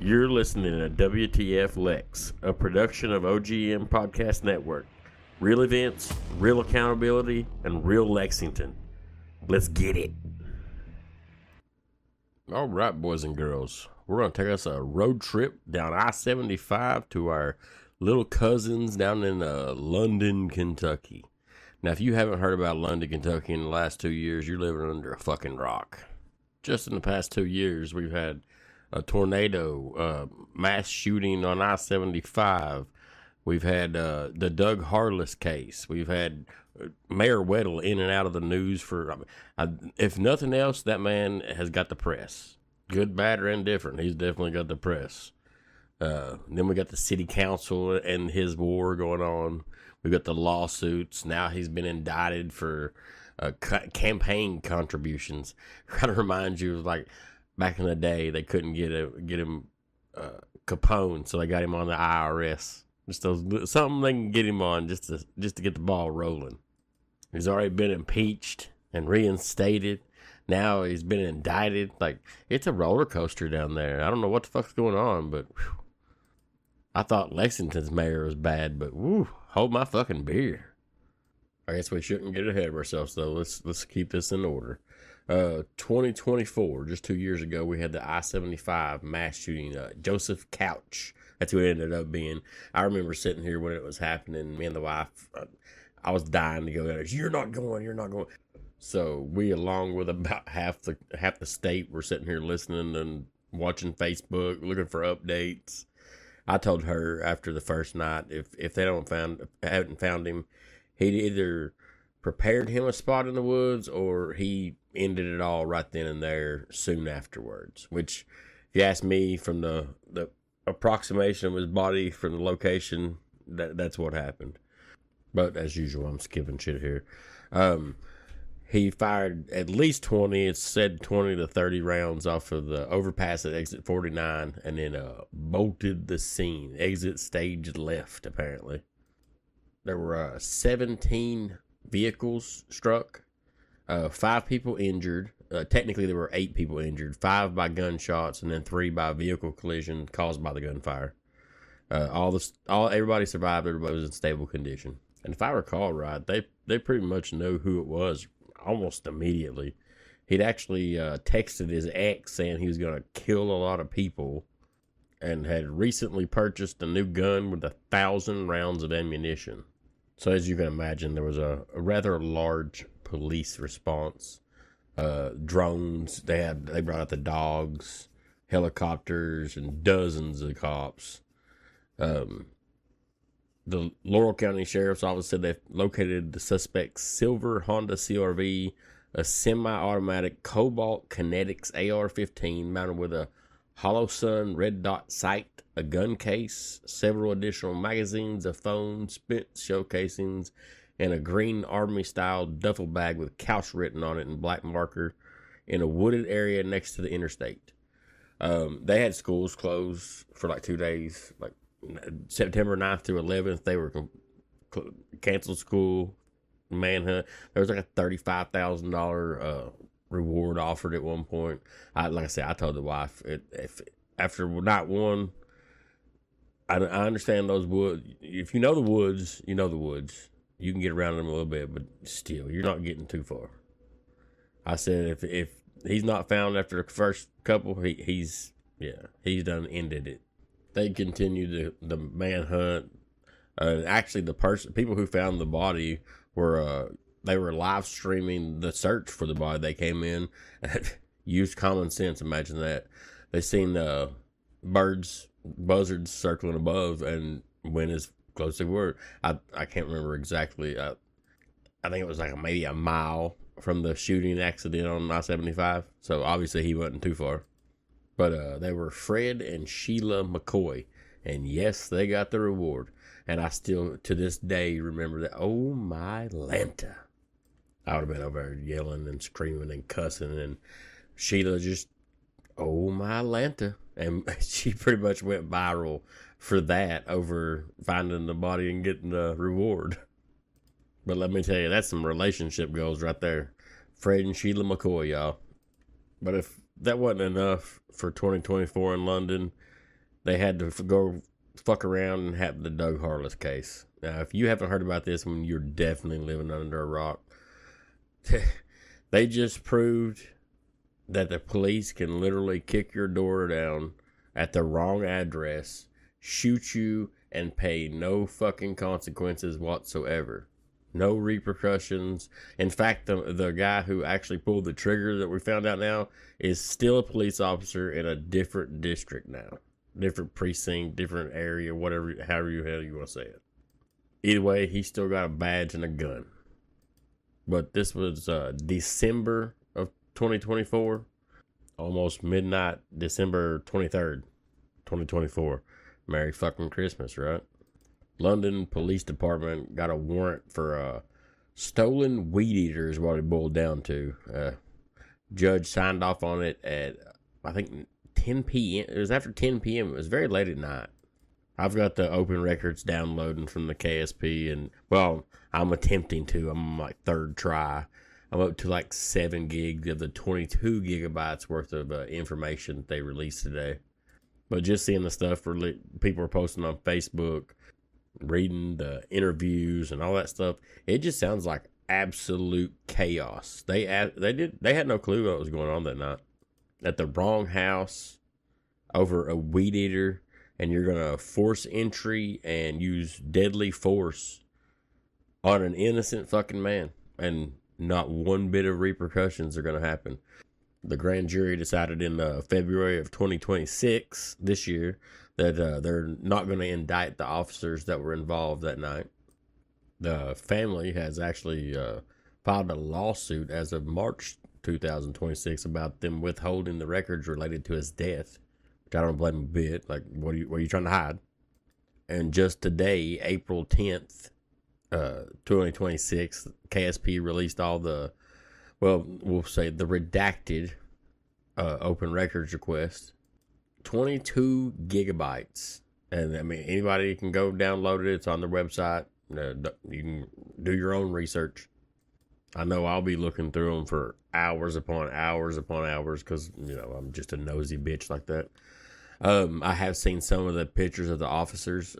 You're listening to WTF Lex, a production of OGM Podcast Network. Real events, real accountability, and real Lexington. Let's get it. All right, boys and girls. We're going to take us a road trip down I-75 to our little cousins down in London, Kentucky. Now, if you haven't heard about London, Kentucky in the last 2 years, you're living under a fucking rock. Just in the past 2 years, we've had a tornado, mass shooting on I-75. We've had the Doug Harless case. We've had Mayor Weddle in and out of the news for, if nothing else, that man has got the press. Good, bad, or indifferent. He's definitely got the press. Then we got the city council and his war going on. We got the lawsuits. Now he's been indicted for campaign contributions. Kind of reminds you of like back in the day, they couldn't get him Capone, so they got him on the IRS. Just something they can get him on just to get the ball rolling. He's already been impeached and reinstated. Now he's been indicted. Like, it's a roller coaster down there. I don't know what the fuck's going on, but whew. I thought Lexington's mayor was bad, but woo, hold my fucking beer. I guess we shouldn't get ahead of ourselves, though. Let's keep this in order. 2024, just 2 years ago, we had the I-75 mass shooting. Joseph Couch, that's who it ended up being. I remember sitting here when it was happening. Me and the wife, I was dying to go there. You're not going. So we, along with about half the state, were sitting here listening and watching Facebook, looking for updates. I told her after the first night, if they haven't found him, he'd either prepared him a spot in the woods or he ended it all right then and there soon afterwards. Which, if you ask me, from the approximation of his body from the location, that's what happened. But as usual, I'm skipping shit here. He fired at least 20, it's said 20 to 30 rounds off of the overpass at exit 49 and then bolted the scene. Exit stage left, apparently. There were 17 vehicles struck, 5 people injured. Technically, there were 8 people injured, 5 by gunshots and then 3 by vehicle collision caused by the gunfire. Everybody survived. Everybody was in stable condition. And if I recall right, they pretty much know who it was almost immediately. He'd actually texted his ex saying he was going to kill a lot of people and had recently purchased a new gun with 1,000 rounds of ammunition. So as you can imagine, there was a rather large police response. Drones, they brought out the dogs, helicopters, and dozens of cops. The Laurel County Sheriff's Office said they located the suspect's silver Honda CR-V, a semi-automatic Cobalt Kinetics AR-15 mounted with a hollow sun red dot sight, a gun case, several additional magazines, a phone, spent shell casings, and a green army-style duffel bag with Couch written on it in black marker in a wooded area next to the interstate. They had schools closed for like 2 days, like September 9th through 11th. They were canceled school, manhunt. There was like a $35,000 reward offered at one point. Like I said, I told the wife, if after night one, I understand those woods. If you know the woods, you know the woods. You can get around them a little bit, but still, you're not getting too far. I said if he's not found after the first couple, he's done ended it. They continued the manhunt. Actually, people who found the body were live streaming the search for the body. They came in, used common sense. Imagine that. They seen buzzards circling above and went as close as they were. I can't remember exactly. I think it was like maybe a mile from the shooting accident on I-75. So obviously he wasn't too far. But they were Fred and Sheila McCoy. And yes, they got the reward. And I still, to this day, remember that. Oh, my Lanta. I would have been over there yelling and screaming and cussing. And Sheila just, oh, my Lanta. And she pretty much went viral for that over finding the body and getting the reward. But let me tell you, that's some relationship goals right there. Fred and Sheila McCoy, y'all. But if that wasn't enough for 2024 in London, they had to go fuck around and have the Doug Harless case. Now, if you haven't heard about this one, you're definitely living under a rock. They just proved that the police can literally kick your door down at the wrong address, shoot you, and pay no fucking consequences whatsoever. No repercussions. In fact, the guy who actually pulled the trigger that we found out now is still a police officer in a different district now. Different precinct, different area, whatever, however the hell you want to say it. Either way, he still got a badge and a gun. But this was December of 2024. Almost midnight, December 23rd, 2024. Merry fucking Christmas, right? London Police Department got a warrant for stolen weed eater is what it boiled down to. Judge signed off on it at, I think, 10 p.m. It was after 10 p.m. It was very late at night. I've got the open records downloading from the KSP, and, well, I'm attempting to. I'm on my third try. I'm up to like 7 gigs of the 22 gigabytes worth of information they released today. But just seeing the stuff people are posting on Facebook, reading the interviews and all that stuff, it just sounds like absolute chaos. They had no clue what was going on that night. At the wrong house over a weed eater, and you're gonna force entry and use deadly force on an innocent fucking man, and not one bit of repercussions are gonna happen. The grand jury decided in February of 2026, this year, that they're not going to indict the officers that were involved that night. The family has actually filed a lawsuit as of March 2026 about them withholding the records related to his death, which I don't blame them a bit. Like, what are you trying to hide? And just today, April 10th, 2026, KSP released all the, well, we'll say the redacted open records request. 22 gigabytes. And I mean, anybody can go download it. It's on their website. You can do your own research. I know I'll be looking through them for hours upon hours upon hours because, you know, I'm just a nosy bitch like that. I have seen some of the pictures of the officers.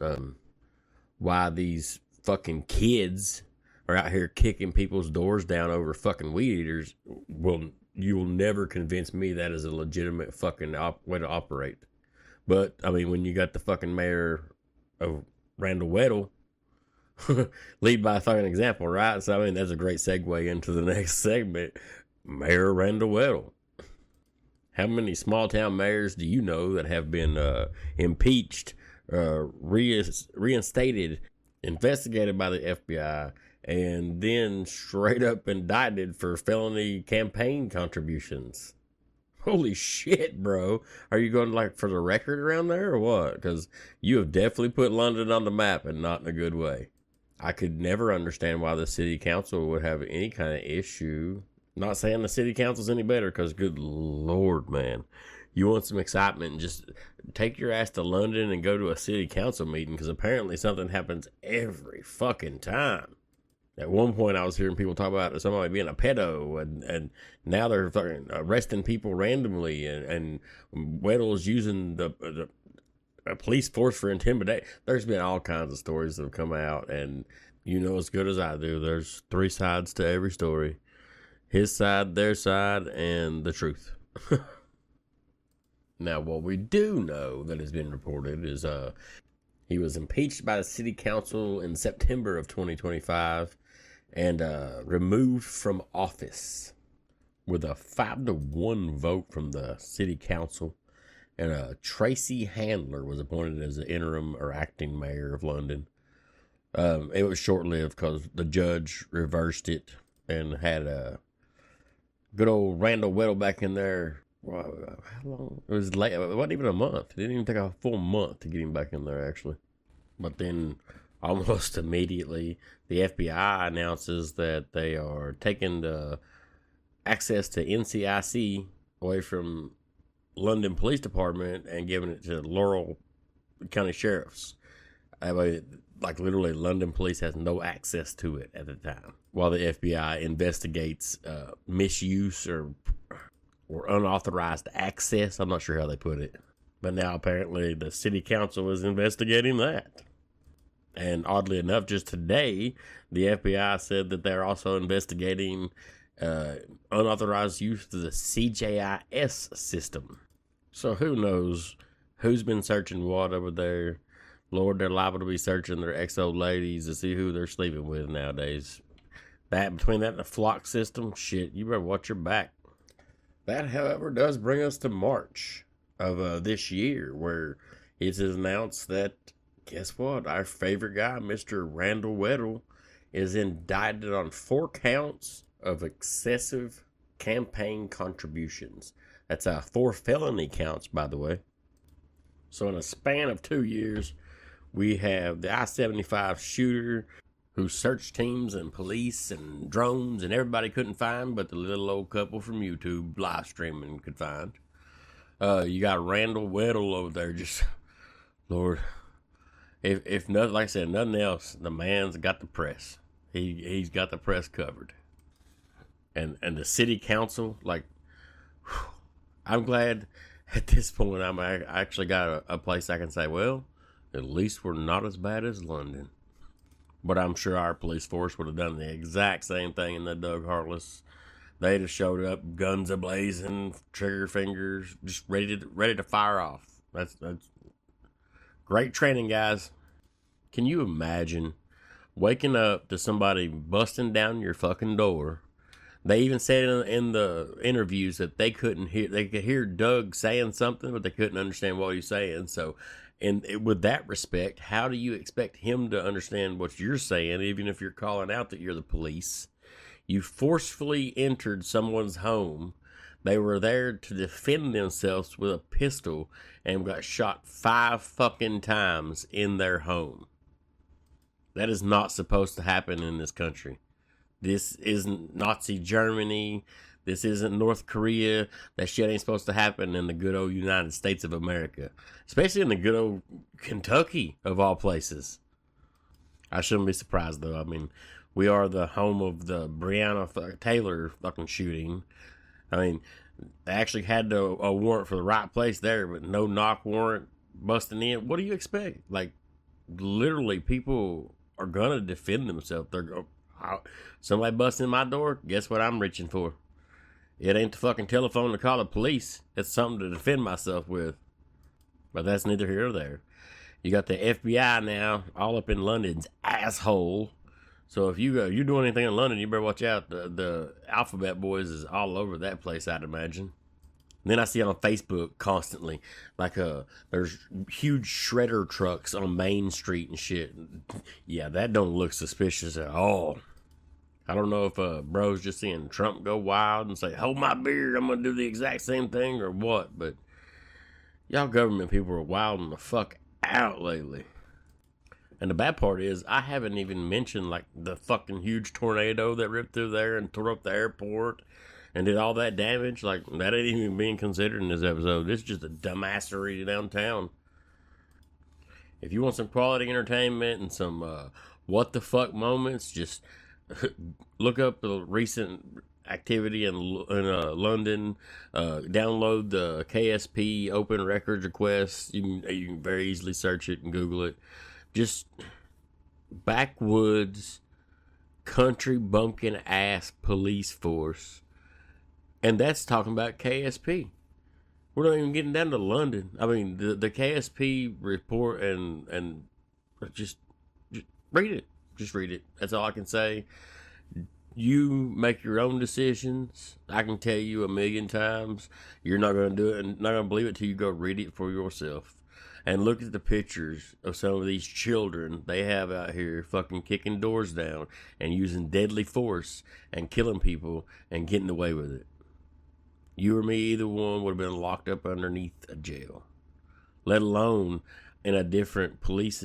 Why these fucking kids are out here kicking people's doors down over fucking weed eaters. Well, you will never convince me that is a legitimate fucking way to operate. But, I mean, when you got the fucking mayor of Randall, Weddle, lead by a fucking example, right? So, I mean, that's a great segue into the next segment. Mayor Randall Weddle. How many small town mayors do you know that have been impeached, reinstated, investigated by the FBI, and then straight up indicted for felony campaign contributions? Holy shit, bro. Are you going like for the record around there or what? Because you have definitely put London on the map, and not in a good way. I could never understand why the city council would have any kind of issue. Not saying the city council's any better, because good lord, man. You want some excitement, just take your ass to London and go to a city council meeting, because apparently something happens every fucking time. At one point, I was hearing people talk about somebody being a pedo, and now they're fucking arresting people randomly, and Weddle's using the police force for intimidation. There's been all kinds of stories that have come out, and you know as good as I do, there's 3 sides to every story. His side, their side, and the truth. Now, what we do know that has been reported is he was impeached by the city council in September of 2025 and removed from office with a 5-1 vote from the city council. And Tracy Handler was appointed as the interim or acting mayor of London. It was short-lived because the judge reversed it and had a good old Randall Weddle back in there. Wow, how long? It was late. It wasn't even a month. It didn't even take a full month to get him back in there, actually. But then, almost immediately, the FBI announces that they are taking the access to NCIC away from London Police Department and giving it to Laurel County Sheriffs. Like literally, London Police has no access to it at the time, while the FBI investigates misuse or unauthorized access. I'm not sure how they put it. But now apparently the city council is investigating that. And oddly enough, just today, the FBI said that they're also investigating unauthorized use of the CJIS system. So who knows who's been searching what over there. Lord, they're liable to be searching their ex-old ladies to see who they're sleeping with nowadays. That, between that and the flock system, shit, you better watch your back. That, however, does bring us to March of this year, where it is announced that, guess what, our favorite guy, Mr. Randall Weddle, is indicted on 4 counts of excessive campaign contributions. That's 4 felony counts, by the way. So in a span of 2 years, we have the I-75 shooter who search teams and police and drones and everybody couldn't find, but the little old couple from YouTube live streaming could find. You got Randall Weddle over there, just, Lord, if nothing, like I said, nothing else, the man's got the press. He's got the press covered. And the city council, like, whew, I'm glad at this point I actually got a place I can say, well, at least we're not as bad as London. But I'm sure our police force would have done the exact same thing in the Doug Heartless. They'd have showed up, guns a-blazing, trigger fingers, just ready to fire off. That's great training, guys. Can you imagine waking up to somebody busting down your fucking door? They even said in the interviews that they could hear Doug saying something, but they couldn't understand what he was saying. So, with that respect, how do you expect him to understand what you're saying, even if you're calling out that you're the police? You forcefully entered someone's home. They were there to defend themselves with a pistol and got shot 5 fucking times in their home. That is not supposed to happen in this country. This isn't Nazi Germany. This isn't North Korea. That shit ain't supposed to happen in the good old United States of America. Especially in the good old Kentucky, of all places. I shouldn't be surprised, though. I mean, we are the home of the Breonna Taylor fucking shooting. I mean, they actually had a warrant for the right place there, but no knock warrant busting in. What do you expect? Like, literally, people are going to defend themselves. Somebody busts in my door, guess what I'm reaching for? It ain't the fucking telephone to call the police. It's something to defend myself with. But that's neither here nor there. You got the FBI now, all up in London's asshole. So if you're doing anything in London, you better watch out. The Alphabet Boys is all over that place, I'd imagine. And then I see on Facebook constantly, like there's huge shredder trucks on Main Street and shit. Yeah, that don't look suspicious at all. I don't know if bro's just seeing Trump go wild and say, hold my beer, I'm going to do the exact same thing, or what. But y'all government people are wilding the fuck out lately. And the bad part is, I haven't even mentioned, like, the fucking huge tornado that ripped through there and tore up the airport and did all that damage. Like, that ain't even being considered in this episode. This is just a dumbassery downtown. If you want some quality entertainment and some what the fuck moments, just look up the recent activity in London. Download the KSP Open Records Request. You can very easily search it and Google it. Just backwoods, country bumpkin ass police force. And that's talking about KSP. We're not even getting down to London. I mean, the KSP report and just read it. Just read it. That's all I can say. You make your own decisions. I can tell you 1,000,000 times. You're not going to do it and not going to believe it till you go read it for yourself. And look at the pictures of some of these children they have out here fucking kicking doors down and using deadly force and killing people and getting away with it. You or me, either one, would have been locked up underneath a jail. Let alone in a different police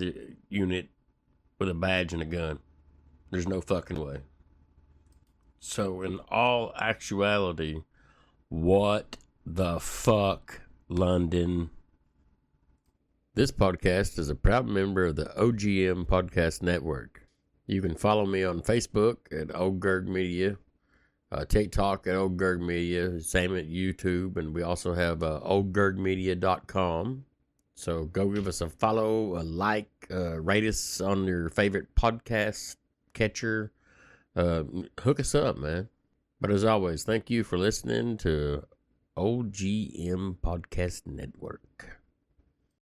unit with a badge and a gun. There's no fucking way. So in all actuality, what the fuck, London? This podcast is a proud member of the OGM Podcast Network. You can follow me on Facebook at Old Gerg Media, TikTok at Old Gerg Media, same at YouTube, and we also have oldgergmedia.com. So go give us a follow, a like, rate us on your favorite podcast catcher. Hook us up, man. But as always, thank you for listening to OGM Podcast Network.